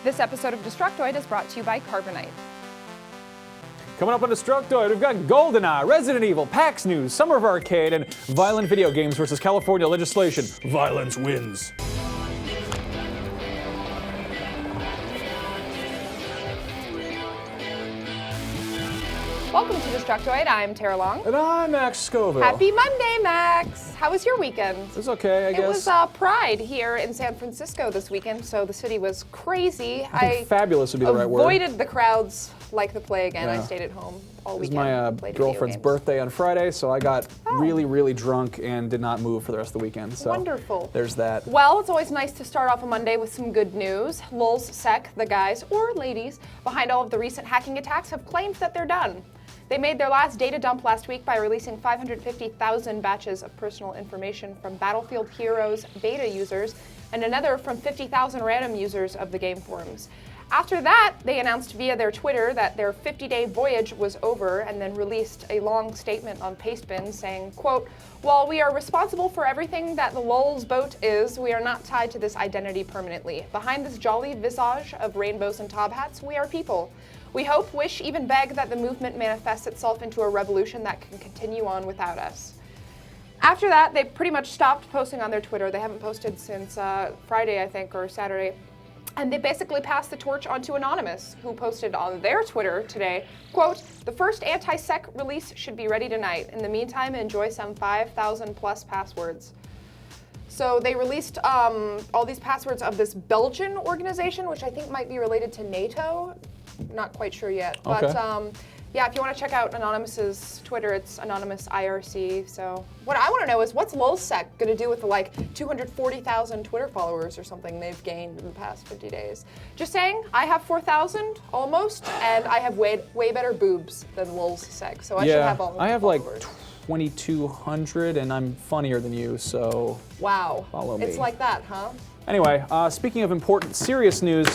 This episode of Destructoid is brought to you by Carbonite. Coming up on Destructoid, we've got Goldeneye, Resident Evil, PAX News, Summer of Arcade, and violent video games versus California legislation. Violence wins. Welcome to Destructoid. I'm Tara Long. And I'm Max Scoville. Happy Monday, Max. How was your weekend? It was okay, I guess. It was Pride here in San Francisco this weekend, so the city was crazy. I think fabulous would be the right word. Avoided the crowds like the plague, and Yeah. I stayed at home all It was weekend. my played girlfriend's video games. birthday on Friday, so I got really, really drunk and did not move for the rest of the weekend. So Wonderful. There's that. Well, it's always nice to start off a Monday with some good news. LulzSec, the guys or ladies behind all of the recent hacking attacks, have claimed that they're done. They made their last data dump last week by releasing 550,000 batches of personal information from Battlefield Heroes beta users and another from 50,000 random users of the game forums. After that, they announced via their Twitter that their 50-day voyage was over and then released a long statement on Pastebin saying, quote, "While we are responsible for everything that the Lulz boat is, we are not tied to this identity permanently. Behind this jolly visage of rainbows and top hats, we are people. We hope, wish, even beg that the movement manifests itself into a revolution that can continue on without us." After that, they pretty much stopped posting on their Twitter. They haven't posted since Friday, I think, or Saturday. And they basically passed the torch on to Anonymous, who posted on their Twitter today, quote, "The first anti-sec release should be ready tonight. In the meantime, enjoy some 5,000 plus passwords." So they released all these passwords of this Belgian organization, which I think might be related to NATO. Not quite sure yet. Okay. But yeah, if you want to check out Anonymous's Twitter, it's Anonymous IRC. So what I want to know is what's LulzSec going to do with the like 240,000 Twitter followers or something they've gained in the past 50 days. Just saying, I have 4,000 almost, and I have way better boobs than LulzSec, so I should have all of the I have followers. like 2,200 and I'm funnier than you, so Wow. follow me. It's like that, huh? Anyway, speaking of important, serious news,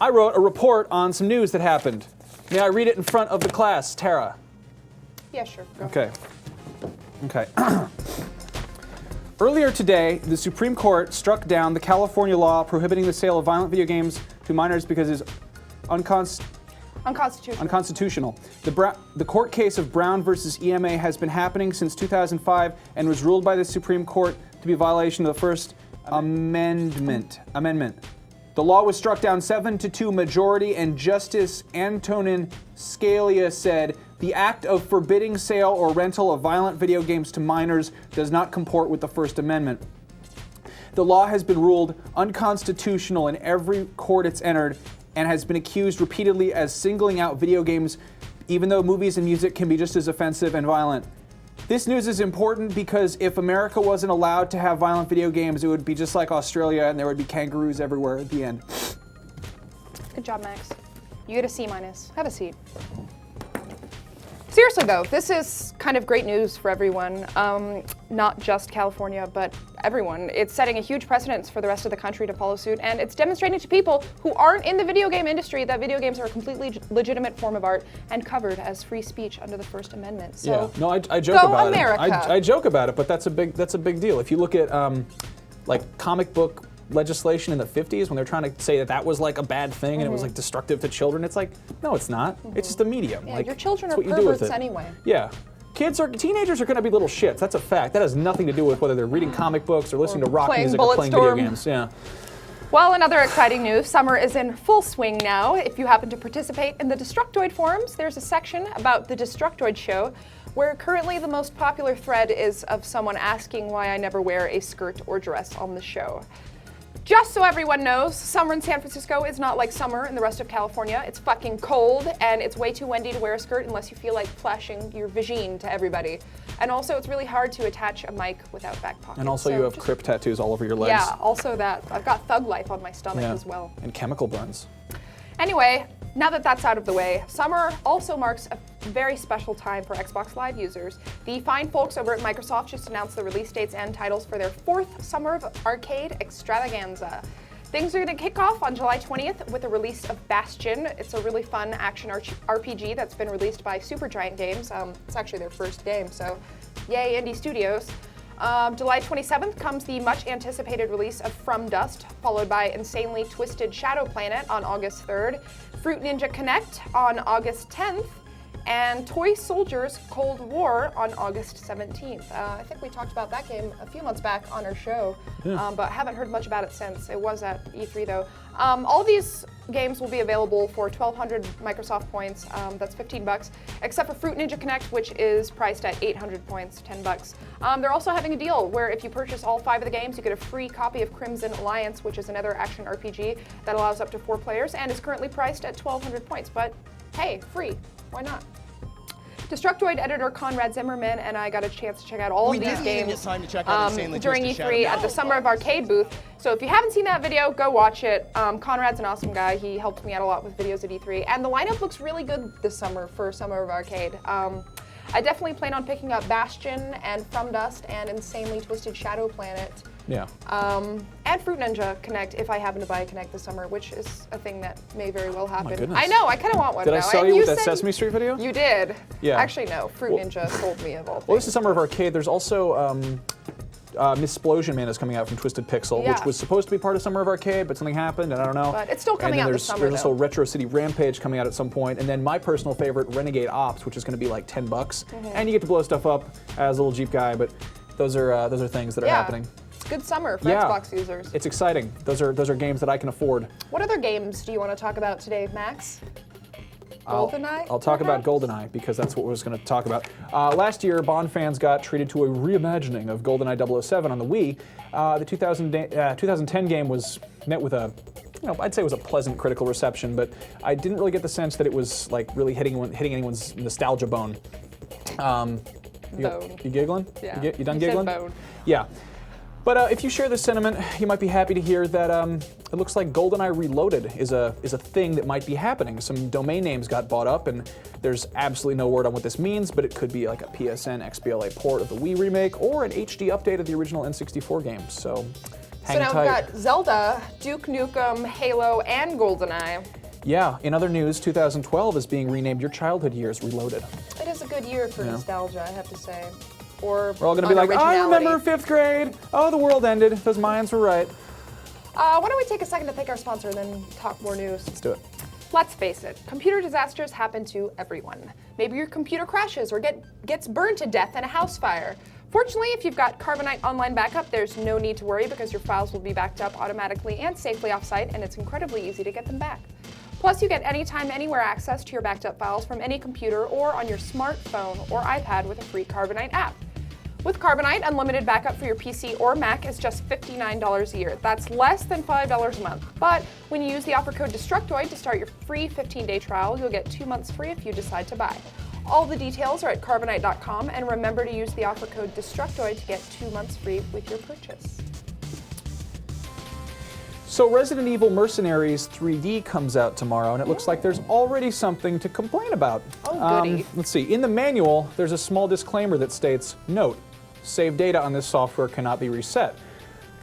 I wrote a report on some news that happened. May I read it in front of the class, Tara? Yeah, sure. Go. Okay. Okay. Earlier today, the Supreme Court struck down the California law prohibiting the sale of violent video games to minors because it's unconstitutional. The court case of Brown versus EMA has been happening since 2005 and was ruled by the Supreme Court to be a violation of the First Amendment. The law was struck down 7-2 majority, and Justice Antonin Scalia said, "The act of forbidding sale or rental of violent video games to minors does not comport with the First Amendment." The law has been ruled unconstitutional in every court it's entered and has been accused repeatedly as singling out video games, even though movies and music can be just as offensive and violent. This news is important because if America wasn't allowed to have violent video games, it would be just like Australia and there would be kangaroos everywhere at the end. Good job, Max. You get a C-. Have a seat. Seriously though, this is kind of great news for everyone, not just California, but everyone. It's setting a huge precedence for the rest of the country to follow suit, and it's demonstrating to people who aren't in the video game industry that video games are a completely legitimate form of art and covered as free speech under the First Amendment. So yeah, no, I joke go about America. it. I joke about it, but that's a big deal. If you look at like comic book legislation in the 50s when they're trying to say that was like a bad thing and it was like destructive to children, it's like, no, it's not. It's just a medium. Yeah, like, your children it's are what you do with perverts it. anyway. Yeah. Teenagers are going to be little shits. That's a fact. That has nothing to do with whether they're reading comic books or listening to rock playing music or playing video Bulletstorm. games. Yeah. Well, in other exciting news, summer is in full swing now. If you happen to participate in the Destructoid forums, there's a section about the Destructoid Show, where currently the most popular thread is of someone asking why I never wear a skirt or dress on the show. Just so everyone knows, summer in San Francisco is not like summer in the rest of California. It's fucking cold, and it's way too windy to wear a skirt unless you feel like flashing your vagine to everybody. And also, it's really hard to attach a mic without back pockets. And also, you have crypt tattoos all over your legs. Yeah, also that. I've got thug life on my stomach as well. And chemical burns. Anyway, now that that's out of the way, summer also marks a very special time for Xbox Live users. The fine folks over at Microsoft just announced the release dates and titles for their 4th Summer of Arcade extravaganza. Things are going to kick off on July 20th with the release of Bastion. It's a really fun action RPG that's been released by Supergiant Games. It's actually their first game, so yay, indie studios. July 27th comes the much anticipated release of From Dust, followed by Insanely Twisted Shadow Planet on August 3rd, Fruit Ninja Connect on August 10th, and Toy Soldiers Cold War on August 17th. I think we talked about that game a few months back on our show, but haven't heard much about it since. It was at E3 though. All of these games will be available for 1,200 Microsoft points. That's $15, except for Fruit Ninja Connect, which is priced at 800 points, $10. They're also having a deal where if you purchase all 5 of the games, you get a free copy of Crimson Alliance, which is another action RPG that allows up to 4 players and is currently priced at 1,200 points. But hey, free. Why not? Destructoid editor Conrad Zimmerman and I got a chance to check out all of these games during E3 at the Summer of Arcade booth. So if you haven't seen that video, go watch it. Conrad's an awesome guy. He helped me out a lot with videos at E3. And the lineup looks really good this summer for Summer of Arcade. I definitely plan on picking up Bastion and From Dust and Insanely Twisted Shadow Planet. Yeah. And Fruit Ninja Connect if I happen to buy a Connect this summer, which is a thing that may very well happen. my goodness. I know, I kind of want one Did now. I sell And you with that said Sesame Street video? You did. Yeah. Actually, no. Fruit Ninja sold me of all things. Well, this is Summer of Arcade. There's also Missplosion Man is coming out from Twisted Pixel, which was supposed to be part of Summer of Arcade, but something happened, and I don't know. But it's still coming out this summer, There's also Retro City Rampage coming out at some point, and then my personal favorite, Renegade Ops, which is going to be like $10, and you get to blow stuff up as a little Jeep guy. But those are things that are happening. It's a good summer for Xbox users. It's exciting. Those are games that I can afford. What other games do you want to talk about today, Max? Goldeneye? I'll talk about Goldeneye because that's what I was going to talk about. Last year, Bond fans got treated to a reimagining of Goldeneye 007 on the Wii. The 2010 game was met with a, I'd say it was a pleasant critical reception, but I didn't really get the sense that it was like really hitting anyone's nostalgia bone. You giggling? Yeah. You done giggling? Said bone. Yeah. But if you share this sentiment, you might be happy to hear that it looks like Goldeneye Reloaded is a thing that might be happening. Some domain names got bought up, and there's absolutely no word on what this means, but it could be like a PSN XBLA port of the Wii remake or an HD update of the original N64 game. So hang tight. So now we've got Zelda, Duke Nukem, Halo, and Goldeneye. Yeah, in other news, 2012 is being renamed Your Childhood Years Reloaded. It is a good year for nostalgia, I have to say. Or we're all going to be like, I remember 5th grade. Oh, the world ended. Those Mayans were right. Why don't we take a second to thank our sponsor and then talk more news? Let's do it. Let's face it, computer disasters happen to everyone. Maybe your computer crashes or gets burned to death in a house fire. Fortunately, if you've got Carbonite Online Backup, there's no need to worry because your files will be backed up automatically and safely offsite, and it's incredibly easy to get them back. Plus, you get anytime, anywhere access to your backed up files from any computer or on your smartphone or iPad with a free Carbonite app. With Carbonite, unlimited backup for your PC or Mac is just $59 a year. That's less than $5 a month. But when you use the offer code Destructoid to start your free 15-day trial, you'll get 2 months free if you decide to buy. All the details are at Carbonite.com, and remember to use the offer code Destructoid to get 2 months free with your purchase. So Resident Evil Mercenaries 3D comes out tomorrow, and it looks like there's already something to complain about. Oh, goody. Let's see. In the manual, there's a small disclaimer that states, note, save data on this software cannot be reset.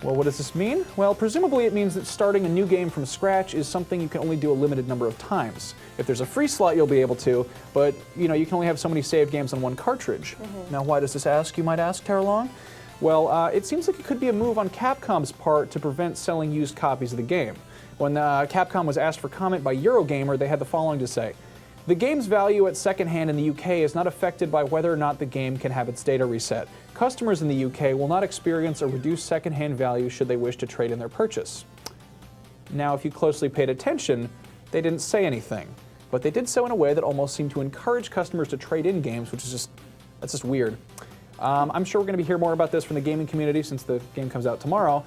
Well, what does this mean? Well, presumably it means that starting a new game from scratch is something you can only do a limited number of times. If there's a free slot, you'll be able to, but you can only have so many saved games on one cartridge. Now, why does this ask, you might ask, Tara Long? Well, it seems like it could be a move on Capcom's part to prevent selling used copies of the game. When Capcom was asked for comment by Eurogamer, they had the following to say. The game's value at secondhand in the UK is not affected by whether or not the game can have its data reset. Customers in the UK will not experience a reduced secondhand value should they wish to trade in their purchase. Now, if you closely paid attention, they didn't say anything, but they did so in a way that almost seemed to encourage customers to trade in games, which is that's just weird. I'm sure we're going to hear more about this from the gaming community since the game comes out tomorrow.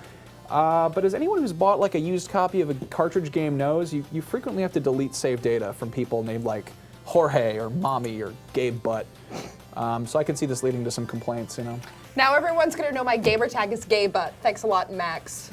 But as anyone who's bought like a used copy of a cartridge game knows, you frequently have to delete save data from people named like Jorge or Mommy or Gabe Butt. So I can see this leading to some complaints, Now everyone's going to know my gamer tag is gay butt. Thanks a lot, Max.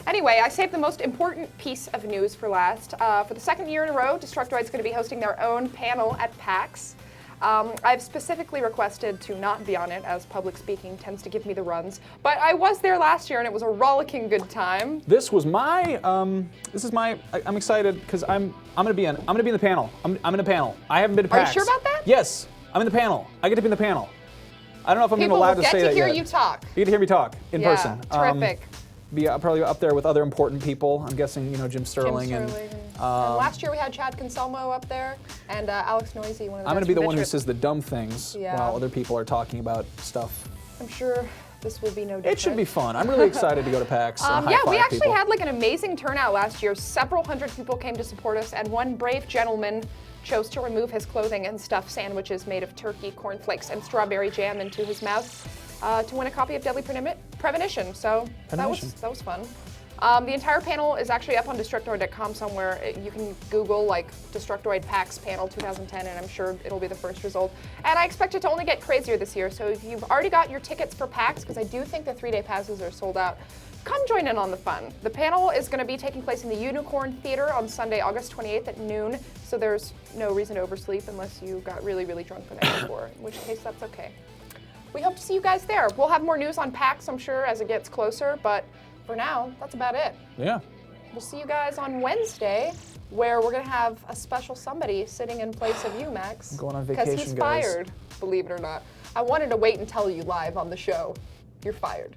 Anyway, I saved the most important piece of news for last. For the second year in a row, Destructoid's going to be hosting their own panel at PAX. I've specifically requested to not be on it, as public speaking tends to give me the runs. But I was there last year, and it was a rollicking good time. This was my. I'm excited because I'm gonna be in the panel. I'm in the panel. I haven't been to PAX. Are you sure about that? Yes, I'm in the panel. I get to be in the panel. I don't know if I'm even People allowed will to say get that to hear yet. you talk. You get to hear me talk in Yeah, person. terrific. Be probably up there with other important people. I'm guessing, you know, Jim Sterling. And last year we had Chad Conselmo up there, and Alex Noisy, one of the I'm guys going to be the from one who Bishop. says the dumb things while other people are talking about stuff. I'm sure this will be no different. It should be fun. I'm really excited to go to PAX and Yeah, we high-five actually people. had like an amazing turnout last year. Several hundred people came to support us, and one brave gentleman chose to remove his clothing and stuff sandwiches made of turkey, cornflakes, and strawberry jam into his mouth to win a copy of Deadly Premonition. So that was fun. The entire panel is actually up on Destructoid.com somewhere. You can Google like Destructoid PAX panel 2010, and I'm sure it'll be the first result. And I expect it to only get crazier this year. So if you've already got your tickets for PAX, because I do think the 3-day passes are sold out, come join in on the fun. The panel is going to be taking place in the Unicorn Theater on Sunday, August 28th at noon. So there's no reason to oversleep unless you got really, really drunk the night before, in which case that's okay. We hope to see you guys there. We'll have more news on PAX, I'm sure, as it gets closer, but for now, that's about it. Yeah. We'll see you guys on Wednesday, where we're going to have a special somebody sitting in place of you, Max. I'm going on vacation, because he's guys. fired, believe it or not. I wanted to wait and tell you live on the show. You're fired.